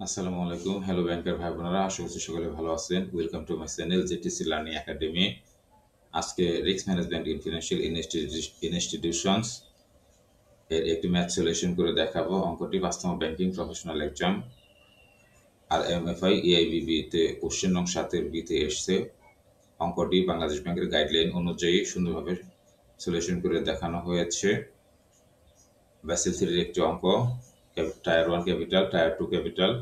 আসসালামু আলাইকুম। হ্যালো ব্যাংকার ভাই বোনেরা, আশা করছি সকলে ভালো আছেন। Welcome to my channel JTC Learning Academy. আজকে risk management in financial institutions এর একটি ম্যাথ সলিউশন করে দেখাবো। অঙ্কটি বাস্তব ব্যাংকিং প্রফেশনাল এক্সাম আর এমএফআই এআইবিবি তে কোশ্চেন নং 7 বিতে এসছে। অঙ্কটি বাংলাদেশ ব্যাংকের গাইডলাইন অনুযায়ী সুন্দরভাবে সলিউশন করে দেখানো হয়েছে। ব্যাসেল থ্রির একটি অঙ্ক, tyre 1 capital, tyre 2 capital,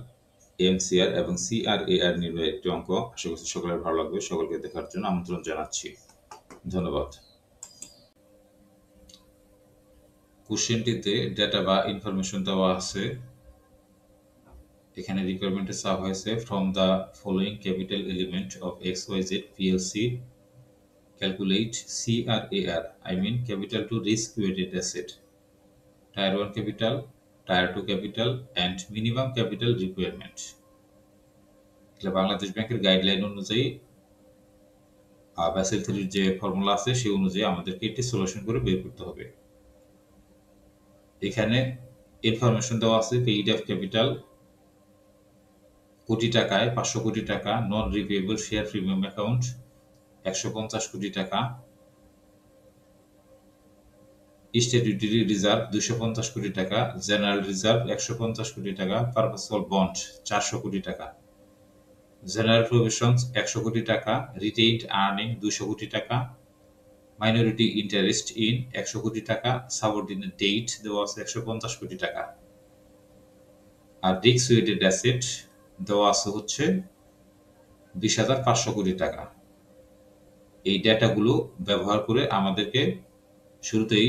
MCR এবং সিআরএআর নির্ণয়ের একটি অঙ্ক। আশা করছি সকলের ভালো লাগবে। সকলকে দেখার জন্য আমন্ত্রণ জানাচ্ছি। ধন্যবাদ। কোশ্চেনটিতে ডেটা বা ইনফরমেশন দেওয়া আছে। এখানে রিকোয়ারমেন্টে চাওয়া হয়েছে from the following capital element of XYZ PLC calculate CRAR, I mean capital to risk weighted asset, tier 1 capital, tier 2 capital and minimum capital requirement. এটা বাংলাদেশ ব্যাংকের গাইডলাইন অনুযায়ী ব্যাসেল থ্রির যে ফর্মুলা আছে সেই অনুযায়ী আমাদেরকে এটি সলিউশন করে বের করতে হবে। এখানে ইনফরমেশন দেওয়া আছে পেইড অফ ক্যাপিটাল কোটি টাকায় 500 কোটি টাকা, নন রিপেয়েবল শেয়ার প্রিমিয়াম অ্যাকাউন্ট 150 কোটি টাকা, স্ট্যাটিউটরি রিজার্ভ 250 কোটি টাকা, জেনারেল রিজার্ভ 150 কোটি টাকা, পারপাসফুল বন্ড 400 কোটি টাকা, জেনারেল প্রভিশনস 100 কোটি টাকা, রিটেইনড আর্নিং 200 কোটি টাকা, মাইনরিটি ইন্টারেস্ট ইন 100 কোটি টাকা, সাবঅর্ডিনেট ডেট দেওয়া আছে 150 কোটি টাকা। আর রিস্ক ওয়েটেড অ্যাসেট দেওয়া আছে হচ্ছে 20,500 কোটি টাকা। এই ডেটাগুলো ব্যবহার করে আমাদেরকে শুরুতেই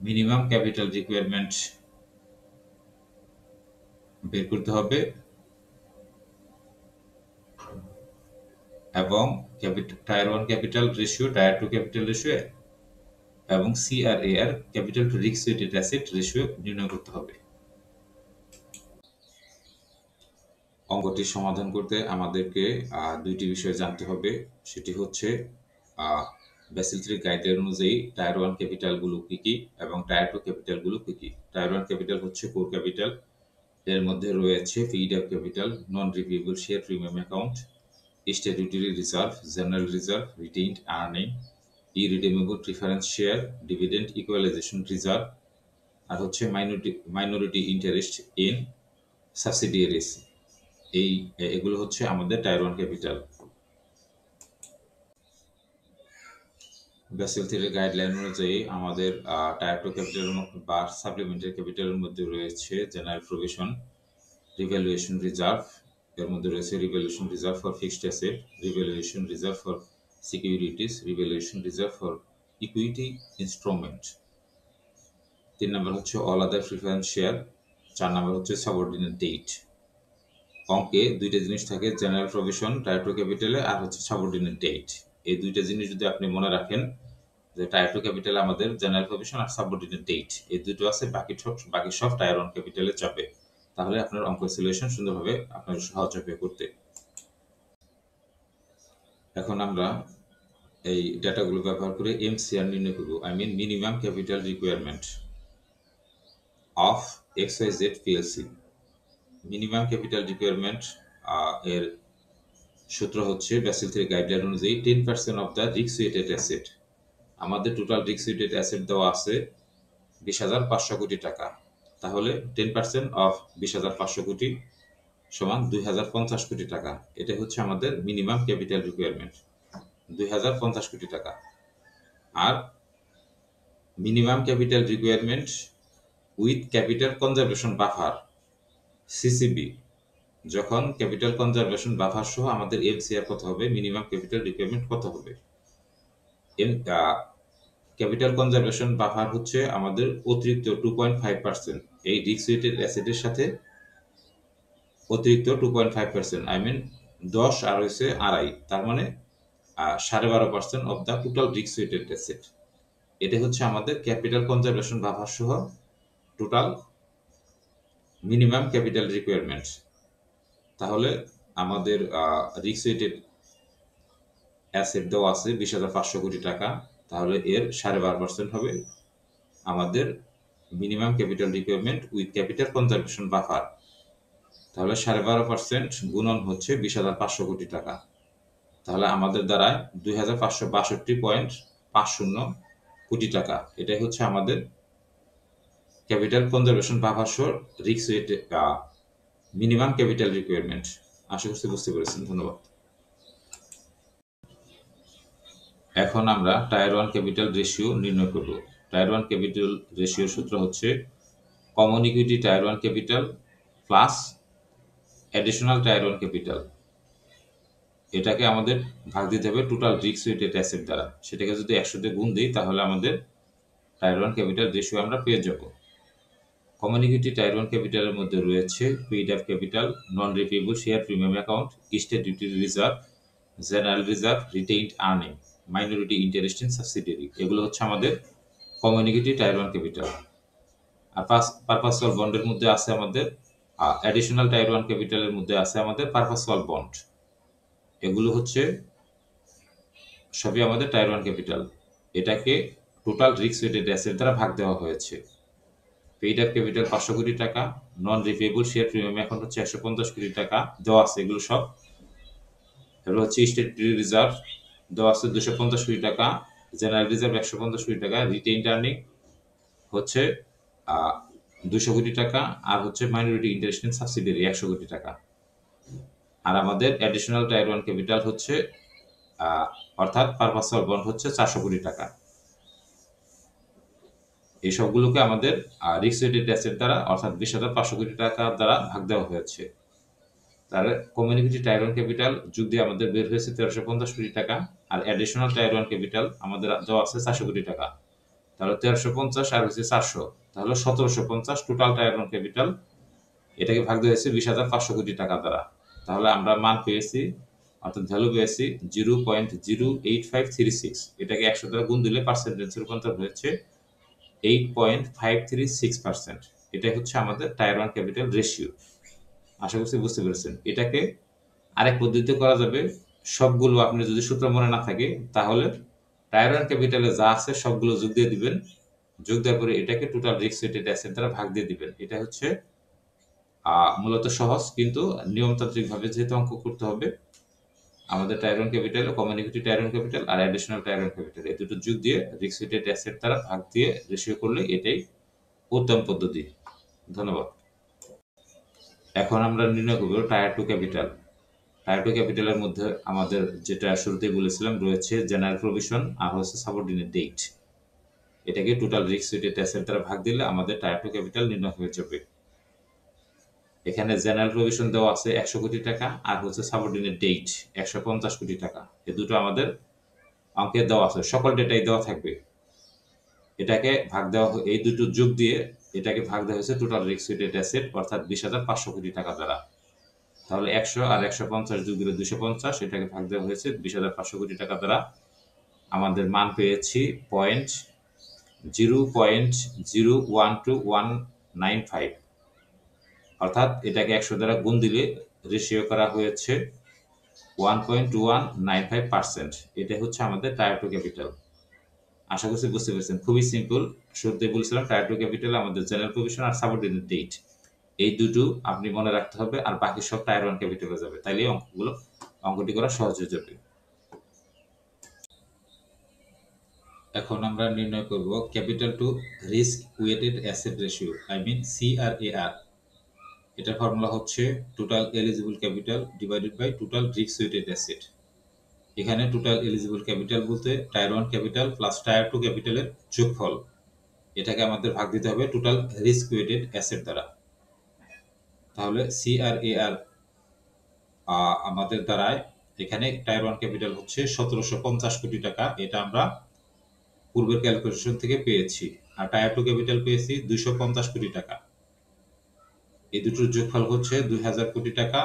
মিনিমাম ক্যাপিটাল রিকোয়ারমেন্ট বের করতে হবে এবং tier 1 capital ratio, tier 2 capital ratio এবং CRAR capital to risk weighted asset ratio নির্ণয় করতে হবে। অঙ্কটি সমাধান করতে আমাদেরকে দুইটি বিষয় জানতে হবে। সেটি হচ্ছে ব্যাসেল থ্রি গাইডলাইন অনুযায়ী টায়ার 1 ক্যাপিটালগুলো কী কী এবং টায়ার 2 ক্যাপিটালগুলো কী কী। টায়ার 1 ক্যাপিটাল হচ্ছে কোর ক্যাপিটাল, এর মধ্যে রয়েছে paid up capital, non repayable share premium account, statutory reserve, general reserve, retained earning, irredeemable preference share, dividend equalisation reserve, আর হচ্ছে মাইনরিটি ইন্টারেস্ট ইন সাবসিডিয়ারিজ। এগুলো হচ্ছে আমাদের টায়ার 1 ক্যাপিটাল। ব্যাসেল থ্রির গাইডলাইন অনুযায়ী আমাদের টায়ার 2 ক্যাপিটাল বা সাপ্লিমেন্টারি ক্যাপিটালের মধ্যে রয়েছে জেনারেল প্রভিশন, রিভ্যালুয়েশন রিজার্ভ, এর মধ্যে রয়েছে revaluation reserve for fixed asset, revaluation reserve for securities, revaluation reserve for equity instrument. 3 নম্বর হচ্ছে অল আদার প্রিফারেন্স শেয়ার, 4 নম্বর হচ্ছে সাবঅর্ডিনেট ডেট। অঙ্কে দুইটা জিনিস থাকে, জেনারেল প্রভিশন টায়ার 2 ক্যাপিটালে আর হচ্ছে সাবঅর্ডিনেট ডেট। এই দুইটা জিনিস যদি আপনি মনে রাখেন যে টায়ার 2 ক্যাপিটালে আমাদের জেনারেল প্রভিশন আর সাবঅর্ডিনেট ডেট, এই দুটো আছে, বাকি সব টায়ার 1 ক্যাপিটালে যাবে। তাহলে আপনার অঙ্ক সলিউশন সুন্দরভাবে আপনার সহজ হবে করতে। এখন আমরা এই ডেটাগুলো ব্যবহার করে এমসিআর নির্ণয় করব, I mean minimum capital requirement of XYZ PLC। Minimum capital requirement এর সূত্র হচ্ছে ব্যাসেল থ্রি গাইডলাইন অনুযায়ী 10% of the risk weighted asset. আমাদের টোটাল রিস্ক ওয়েটেড অ্যাসেট দেওয়া আছে 20,500 কোটি টাকা। তাহলে 10% অফ 20,500 কোটি সমান 2,050 কোটি টাকা। এটা হচ্ছে আমাদের মিনিমাম ক্যাপিটাল রিকোয়ারমেন্ট, 2,050 কোটি টাকা। আর minimum capital requirement with capital conservation buffer, CCB, যখন ক্যাপিটাল কনজারভেশন বাফার সহ আমাদের এমসিআর কত হবে, মিনিমাম ক্যাপিটাল রিকোয়ারমেন্ট কত হবে। ক্যাপিটাল কনজারভেশন বাফার হচ্ছে আমাদের অতিরিক্ত 2.5%, এই রিস্ক ওয়েটেড অ্যাসেটের সাথে অতিরিক্ত 2.5%, আই মিন 10 আর হয়েছে আড়াই, তার মানে 12.5% of the total risk weighted asset. এটা হচ্ছে আমাদের ক্যাপিটাল কনজারভেশন বাফার সহ টোটাল মিনিমাম ক্যাপিটাল রিকোয়ারমেন্ট। তাহলে আমাদের রিস্ক ওয়েটেড অ্যাসেট দেওয়া আছে 20,500 কোটি টাকা, তাহলে এর 12.5% হবে আমাদের minimum capital requirement with capital conservation buffer. তাহলে 12.5% গুণন হচ্ছে 20,500 কোটি টাকা। তাহলে আমাদের দ্বারায় 2,562.50 কোটি টাকা। এটাই হচ্ছে আমাদের capital conservation buffer risk weight minimum capital requirement. আশা করছি বুঝতে পেরেছেন। ধন্যবাদ। এখন আমরা টায়ার 1 ক্যাপিটাল রেশিও নির্ণয় করব। টায়ার 1 ক্যাপিটাল রেশিওর সূত্র হচ্ছে common equity tier 1 capital plus additional tier 1 capital. এটাকে আমাদের ভাগ দিতে হবে টোটাল রিস্ক ওয়েটেড অ্যাসেট দ্বারা। সেটাকে যদি 100 দিয়ে গুণ দিই তাহলে আমাদের টায়ার 1 ক্যাপিটাল রেশিও আমরা পেয়ে যাব। কমন ইকুইটি টায়ার 1 ক্যাপিটালের মধ্যে রয়েছে paid up capital, non repayable share premium account, statutory reserve, general reserve, retained earning, minority interest in subsidiary. এগুলো হচ্ছে আমাদের কমন ইকুইটি টায়ার 1 ক্যাপিটাল। আর পারপাসুয়াল বন্ডের মধ্যে আছে আমাদের অ্যাডিশনাল টায়ার 1 ক্যাপিটালের মধ্যে আছে আমাদের পারপাসুয়াল বন্ড। এগুলো হচ্ছে সবই আমাদের টায়ার 1 ক্যাপিটাল। এটাকে টোটাল রিস্ক ওয়েটেড অ্যাসেট দ্বারা ভাগ দেওয়া হয়েছে। পেইড আপ ক্যাপিটাল 500 কোটি টাকা, নন রিপেয়েবল শেয়ার প্রিমিয়াম অ্যাকাউন্ট হচ্ছে 150 কোটি টাকা দেওয়া আছে, এগুলো সব। এগুলো হচ্ছে স্ট্যাটিউটরি রিজার্ভ দেওয়া আছে 250 কোটি টাকা, জেনারেল রিজার্ভ 150 কোটি টাকা, রিটেইনড আর্নিং হচ্ছে 200 কোটি টাকা, আর হচ্ছে মাইনরিটি ইন্টারেস্ট ইন সাবসিডিয়ারি 100 কোটি টাকা। আর আমাদের অ্যাডিশনাল টায়ার 1 ক্যাপিটাল হচ্ছে অর্থাৎ পারপাসুয়াল বন্ড হচ্ছে 400 কোটি টাকা। এই সবগুলোকে আমাদের রিস্ক ওয়েটেড অ্যাসেট দ্বারা অর্থাৎ 20,500 কোটি টাকা দ্বারা ভাগ দেওয়া হয়েছে। তার কমন ইকুইটি টায়ার 1 ক্যাপিটাল যোগ দিয়ে আমাদের বের হয়েছে 1350 কোটি টাকা, আর অ্যাডিশনাল টায়ার 1 ক্যাপিটাল আমাদের দেওয়া আছে 400 কোটি টাকা। তাহলে 1350 আর হচ্ছে 400, তাহলে 1750 টোটাল টায়ার 1 ক্যাপিটাল। এটাকে ভাগ দেওয়া হয়েছে 20,500 কোটি টাকা দ্বারা। তাহলে আমরা মান পেয়েছি অর্থাৎ ভ্যালু পেয়েছি 0.08536। এটাকে 100 দ্বারা গুণ দিলে পার্সেন্টেজে রূপান্তর হয়েছে 8.536%। এটাই হচ্ছে আমাদের টায়ার 1 ক্যাপিটাল রেশিও। আশা করছি বুঝতে পেরেছেন। এটাকে আরেক পদ্ধতিতে করা যাবে। সবগুলো আপনি যদি সূত্র মনে না থাকে তাহলে টায়ার 1 ক্যাপিটালে যা আছে সবগুলো যোগ দিয়ে দিবেন। যোগ দেওয়ার পরে এটাকে টোটাল রিস্ক ওয়েটেড অ্যাসেট দ্বারা ভাগ দিয়ে দিবেন। এটা হচ্ছে মূলত সহজ, কিন্তু নিয়মতান্ত্রিকভাবে যেহেতু অঙ্ক করতে হবে, আমাদের tier 1 capital, common equity tier 1 capital আর অ্যাডিশনাল টায়ার 1 ক্যাপিটাল এই দুটো যোগ দিয়ে রিস্ক ওয়েটেড অ্যাসেট দ্বারা ভাগ দিয়ে রেশিও করলে এটাই উত্তম পদ্ধতি। ধন্যবাদ। এখন আমরা নির্ণয় করব টায়ার 2 ক্যাপিটাল। টায়ার 2 ক্যাপিটালের মধ্যে আমাদের যেটা শুরুতেই বলেছিলাম রয়েছে জেনারেল প্রভিশন আর হচ্ছে সাবঅর্ডিনেট ডেট। এটাকে টোটাল রিস্ক ওয়েটেড অ্যাসেট দ্বারা ভাগ দিলে আমাদের টায়ার 2 ক্যাপিটাল নির্ণয় হয়ে যাবে। এখানে জেনারেল প্রভিশন দেওয়া আছে 100 কোটি টাকা আর হচ্ছে সাবঅর্ডিনেট ডেট 150 কোটি টাকা। এই দুটো আমাদের অঙ্কে দেওয়া আছে, সকল ডেটাই দেওয়া থাকবে। এটাকে ভাগ দেওয়া, এই দুটো যোগ দিয়ে এটাকে ভাগ দেওয়া হয়েছে টোটাল রিস্ক ওয়েটেড অ্যাসেট অর্থাৎ 20,500 কোটি টাকা দ্বারা। তাহলে 100 আর 150 যোগ দিলে 250, এটাকে ভাগ দেওয়া হয়েছে 20,500 কোটি টাকা দ্বারা। আমাদের মান পেয়েছি 0.012195, অর্থাৎ এটাকে 100 দ্বারা গুণ দিলে রেশিও করা হয়েছে 1.2195%। এটাই হচ্ছে আমাদের টায়ার 2 ক্যাপিটাল। আশা করছি বুঝতে পেরেছেন। খুবই সিম্পল। শুরুতে বলেছিলাম টায়ার 2 ক্যাপিটাল আমাদের জেনারেল প্রভিশন আর সাবঅর্ডিনেট ডেট, এই দুটো আপনি মনে রাখতে হবে, আর বাকি সব টায়ার 1 ক্যাপিটালে যাবে। তাইলে অঙ্কটি করা সহজ হয়ে যাবে। এখন আমরা নির্ণয় করব capital to risk weighted asset ratio, I mean CRAR। এটার ফর্মুলা হচ্ছে total eligible capital divided by total risk weighted asset. এখানে টোটাল এলিজিবল ক্যাপিটাল বলতে টায়ার 1 ক্যাপিটাল প্লাস টায়ার 2 ক্যাপিটালের যোগফল। এটাকে আমাদের ভাগ দিতে হবে টোটাল রিস্ক ওয়েটেড অ্যাসেট দ্বারা। তাহলে CRAR আমাদের দ্বারায় এখানে টায়ার 1 ক্যাপিটাল হচ্ছে 1750 কোটি টাকা। এটা আমরা পূর্বের ক্যালকুলেশন থেকে পেয়েছি। আর টায়ার 2 ক্যাপিটাল পেয়েছি 250 কোটি টাকা। এই দুটোর যোগফল হচ্ছে 2000 কোটি টাকা।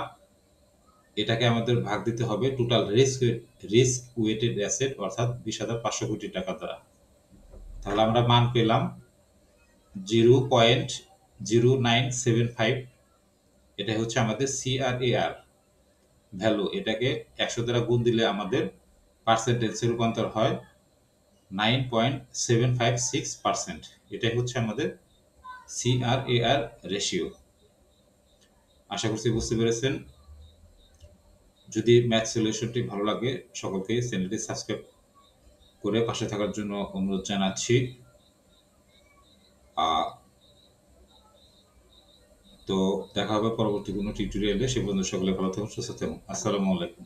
এটাকে আমাদের ভাগ দিতে হবে টোটাল রিস্ক ওয়েটেড অ্যাসেট অর্থাৎ 20,500 কোটি টাকা দ্বারা। তাহলে আমরা মান পেলাম 0.0975। এটা হচ্ছে আমাদের CRAR ভ্যালু। এটাকে 100 দ্বারা গুণ দিলে আমাদের পার্সেন্টেজে রূপান্তর হয় 9.756%। এটাই হচ্ছে আমাদের CRAR রেশিও। আশা করছি বুঝতে পেরেছেন। যদি ম্যাথ সলিউশনটি ভালো লাগে সকলকে চ্যানেলটি সাবস্ক্রাইব করে পাশে থাকার জন্য অনুরোধ জানাচ্ছি। তো দেখা হবে পরবর্তী কোনো টিউটোরিয়ালে। সে পর্যন্ত সকলে ভালো থাকুন, সুস্থ থাকুন। আসসালামু আলাইকুম।